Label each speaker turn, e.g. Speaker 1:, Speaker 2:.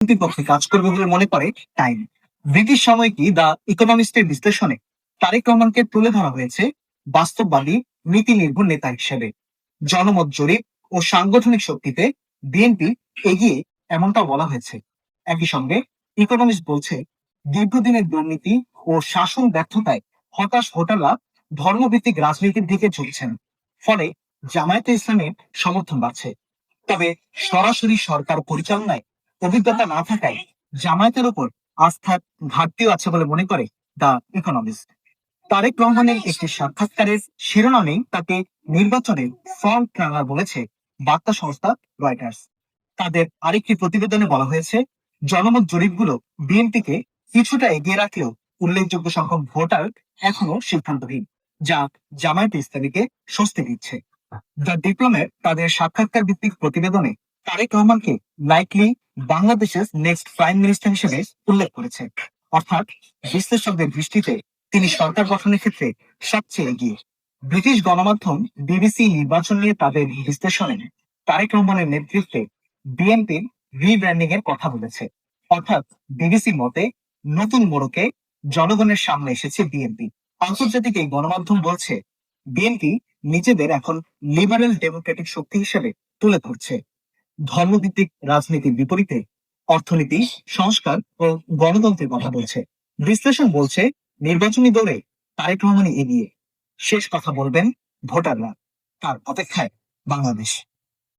Speaker 1: পক্ষে কাজ করবে বলে মনে করে টাইম। ব্রিটিশ সাময়িকী দ্য ইকোনমিস্টের বিশ্লেষণে তারেক রহমানকে তুলে ধরা হয়েছে বাস্তববাদী নীতি নির্ভর নেতা হিসেবে। জনমত জরিপ ও সাংগঠনিক শক্তিতে বিএনপি এগিয়ে, এমনটা বলা হয়েছে। একই সঙ্গে ইকোনমিস্ট বলছে, দীর্ঘদিনের দুর্নীতি ও শাসন ব্যর্থতায় হতাশ ভোটাররা ধর্মভিত্তিক রাজনীতির দিকে ঝুঁকছেন। ফলে জামায়াতে ইসলামের সমর্থন বাড়ছে। তবে সরাসরি সরকার পরিচালনায় অভিজ্ঞতা না থাকায় জামায়াতের উপর আস্থার ঘাটতিও আছে বলে মনে করে দ্য ইকোনমিস্ট। তারেক রহমানের একটি সাক্ষাৎকারের শিরোনামেই তাকে নির্বাচনের ফ্রন্ট রানার বলেছে বার্তা সংস্থা রয়টার্স। তাদের আরেকটি প্রতিবেদনে বলা হয়েছে, জনমত জরিপগুলো বিএনপিকে কিছুটা এগিয়ে রাখলেও উল্লেখযোগ্য সংখ্যক ভোটার এখনো সিদ্ধান্তহীন, যা জামায়াতে ইসলামীকে স্বস্তি দিচ্ছে। দ্য ডিপ্লোম্যাট তাদের সাক্ষাৎকার ভিত্তিক প্রতিবেদনে তারেক রহমানকে লাইকলি বাংলাদেশের নেক্সট প্রাইম মিনিস্টার হিসেবে উল্লেখ করেছে। অর্থাৎ বিশ্লেষকদের দৃষ্টিতে তিনি সরকার গঠনের ক্ষেত্রে সবচেয়ে এগিয়ে। ব্রিটিশ গণমাধ্যম বিবিসি নির্বাচন নিয়ে তাদের বিশ্লেষণে তারেক রহমানের নেতৃত্বে বিএনপির রিব্র্যান্ডিং এর কথা বলেছে। অর্থাৎ বিবিসির মতে নতুন মোড়কে জনগণের সামনে এসেছে বিএনপি। আন্তর্জাতিক এই গণমাধ্যম বলছে, বিএনপি নিজেদের এখন লিবারেল ডেমোক্রেটিক শক্তি হিসেবে তুলে ধরছে। ধর্মভিত্তিক রাজনীতির বিপরীতে অর্থনীতি, সংস্কার ও গণতন্ত্রের কথা বলছে। বিশ্লেষণ বলছে, নির্বাচনী দৌড়ে তারেক রহমানই এগিয়ে। শেষ কথা বলবেন ভোটাররা। তার অপেক্ষায় বাংলাদেশ।